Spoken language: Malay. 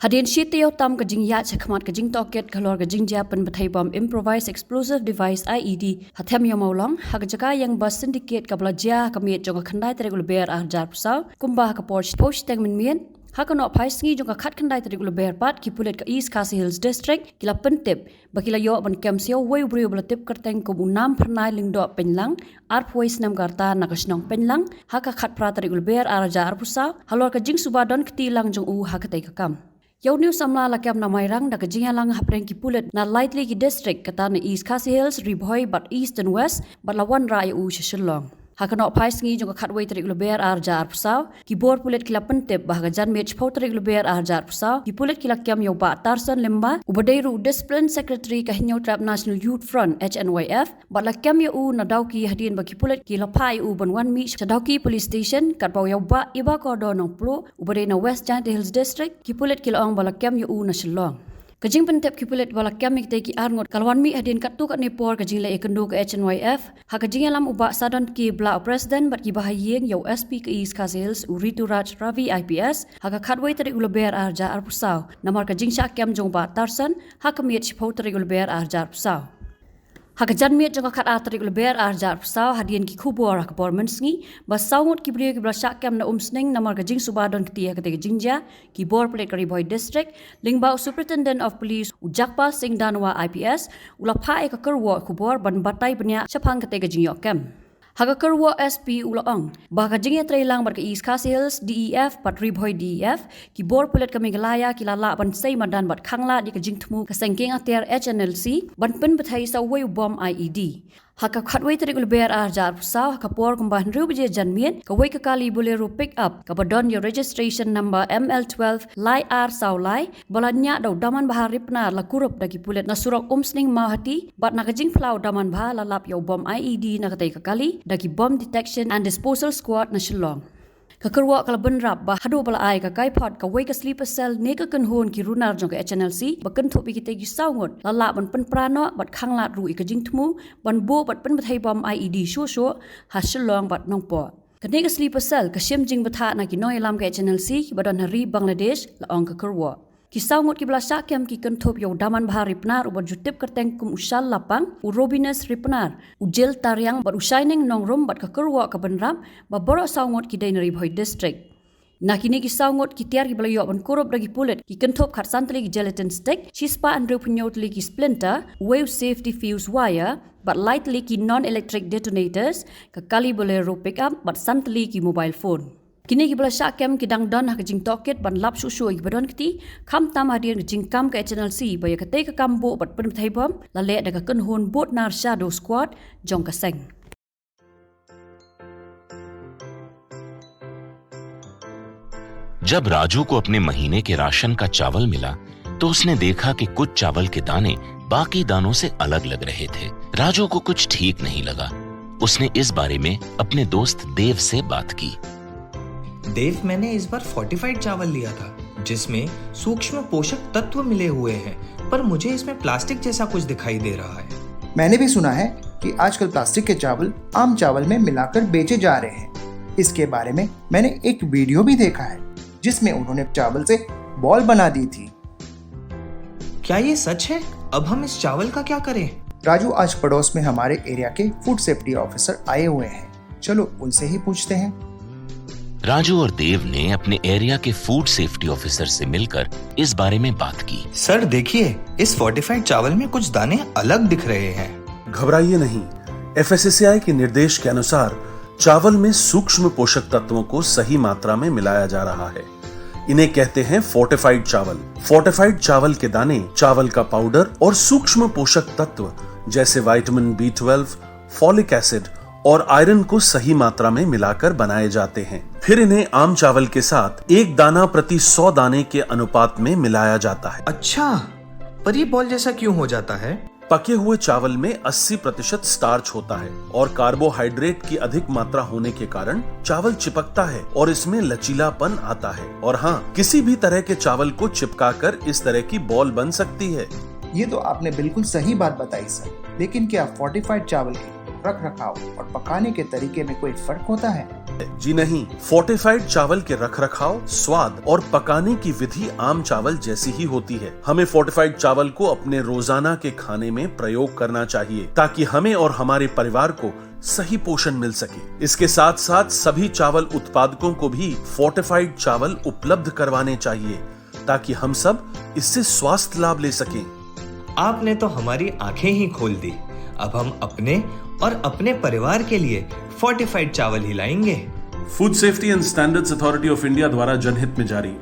Hadin shit yo tam ka jing ya chakmat ka jing toket kalor ka jing japan bathai bom improvised explosive device IED hathem yo maulong ha ka jaka yang bus syndicate ka blaja ka miet jong ka khandai tere gul ber ar jar pusau kumba ka post teng min mien ha ka no phai sngi jong ka khat khandai tere gul ber pat ki pulet ka East Khasi Hills district kila pentip bakila yo ban kem sio wei brio blatip kerteng ko bunam pernai lingdo penlang ar pois nam garta nakasnong penlang ha ka khat pra tere gul ber ar jar pusau halor ka jing subadon kti lang jong u ha ka tai ka kam Yau new samla la kem na mairang da kajinga lang hapreng ki pulet na lightly ki district kata na East Khasi Hills ribhoi but east and west but lawan rai u shishilong hakano phai sngi jong ka khatwei trik luber ar jar pusau ki bor pulet kila pentep bah jan mech phau trik luber ar jar pusau ki pulet kila kem yo ba tarsan lemba ubadeiru discipline secretary ka hinyo trap National Youth Front HNYF but la kem yo u na dauki hadin ba ki pulet kila phai u ban wan mi chadauki police station kat baw yo ba iba ko do nong plo ubadei na West Giant Hills district ki pulet kila ong bala kem yo u na shillong Kajing pentep ki pulet bala kemik te ki arngot kalwan mi hadin katu kat nepor kajing le ekendo ke HNYF ha kajing alam uba sadan ki bla president bat ki bahayeng yo SP ke East Khasi Hills Uritu Raj Ravi IPS ha ka khatwei tari uleber arja arpusau namar kajing sha kem jong ba tarsan ha kamiet chpau tari uleber arja arpusau Hakajan miet jong kat atrik leber arjar pusau hadian ki khubor ak bormen sngi ba saungot ki brio ki bla syak kem na umsning namar gajing subadon ktia kate gajingja ki bor plek riboy district lingba superintendent of police ujakpa singh danwa IPS ula pha ek kerwo khubor ban batai bnya chapang kate gajing yokem Hagakarwa SP ulaong baka jingya trailang bar ka East Khasi Hills DEF pat ribhoi DEF ki bor pulet ka Meghalaya ki lala ban sei madan bat khangla di ka jingthmu ka sengking ater HNLC ban pen bathai sa wei bom IED Haka khatwei trik leber arjar pusau haka por kumban rubje janmien ka wei ka kali bolero pick up ka badon your registration number ML12 lai ar saulai balanya dau daman bahar ripna la kurup dagi pulet na surok umsning mahati bat na kajing flau daman bah la lap yo bom IED na katai ka kali dagi bomb detection and disposal squad na Shillong Kakarwa kalaban rap ba hado bala ai ka kai pot ka wei ka sleeper cell ne ka kan hon ki runar jong ka HNLC bakan thopi ki te gi saungot la la ban pen prano bat khanglat ru i ka jingthmu ban bo bat pen bathai bom IED sho ha Shillong bat nongpo Kane ka sleeper cell ka shim jing batha na ki noi lam ka HNLC ki badon hari Bangladesh la ong kakarwa Ki saungot ki bala syakem ki kan thop yo daman bahar ripnar ubar jutip kerteng kum usal lapang u robines ripnar u jel taryang bat u shining nongrom bat kakarwa ka banram ba boro saungot ki dainari bhoi district Nakini ki saungot ki tiar ki bala yo ban korop dagi pulet ki kan thop khat santali ki gelatin stick chispa and repunyotli ki splinter wave safety fuse wire but lightly ki non electric detonators ka kali bolero pickup but santali ki mobile phone Kini ki bala syakem ki dang don ha jing toket ban lap su ki badon kiti kham tam hadian jing kam ka HNLC ba ya kate ka kambo bat pen thai bom la le da ka kan hon bot nar shadow squad jong ka seng जब राजू को अपने महीने के राशन का चावल मिला तो उसने देखा कि कुछ चावल के दाने बाकी दानों से अलग लग रहे थे राजू को कुछ ठीक नहीं लगा उसने इस बारे में अपने दोस्त देव से बात की देव मैंने इस बार फोर्टिफाइड चावल लिया था जिसमें सूक्ष्म पोषक तत्व मिले हुए हैं पर मुझे इसमें प्लास्टिक जैसा कुछ दिखाई दे रहा है मैंने भी सुना है कि आजकल प्लास्टिक के चावल आम चावल में मिलाकर बेचे जा रहे हैं इसके बारे में मैंने एक वीडियो भी देखा है जिसमें उन्होंने चावल से बॉल बना दी थी क्या ये सच है अब हम इस चावल का क्या करें राजू आज पड़ोस में हमारे एरिया के फूड सेफ्टी ऑफिसर आए हुए हैं चलो उनसे ही पूछते हैं राजू और देव ने अपने एरिया के फूड सेफ्टी ऑफिसर से मिलकर इस बारे में बात की सर देखिए इस फोर्टिफाइड चावल में कुछ दाने अलग दिख रहे हैं घबराइए नहीं FSSAI के निर्देश के अनुसार चावल में सूक्ष्म पोषक तत्वों को सही मात्रा में मिलाया जा रहा है इन्हें कहते हैं फोर्टिफाइड चावल फोर्टिफाइड चावल के दाने चावल का पाउडर और सूक्ष्म पोषक तत्व जैसे विटामिन B12 फॉलिक एसिड और आयरन को सही मात्रा में मिलाकर बनाए जाते हैं फिर इन्हें आम चावल के साथ 1 दाना प्रति 100 दाने के अनुपात में मिलाया जाता है अच्छा पर ये बॉल जैसा क्यों हो जाता है पके हुए चावल में 80% स्टार्च होता है और कार्बोहाइड्रेट की अधिक मात्रा होने के कारण चावल चिपकता है और इसमें लचीलापन आता है और हाँ किसी भी तरह के चावल को चिपकाकर इस तरह की बॉल बन सकती है ये तो आपने बिल्कुल सही बात बताई सर लेकिन क्या फोर्टिफाइड चावल के रख रखाव और पकाने के तरीके में कोई फर्क होता है जी नहीं, फोर्टिफाइड चावल के रखरखाव, स्वाद और पकाने की विधि आम चावल जैसी ही होती है। हमें फोर्टिफाइड चावल को अपने रोजाना के खाने में प्रयोग करना चाहिए ताकि हमें और हमारे परिवार को सही पोषण मिल सके। इसके साथ साथ सभी चावल उत्पादकों को भी फोर्टिफाइड चावल उपलब्ध करवाने चाहिए ताकि हम सब इससे स्वास्थ्य लाभ ले सकें। आपने तो हमारी आंखें ही खोल दी। अब हम अपने और अपने परिवार के लिए फोर्टिफाइड चावल ही लाएंगे। Food safety and standards authority of India द्वारा जनहित में जारी।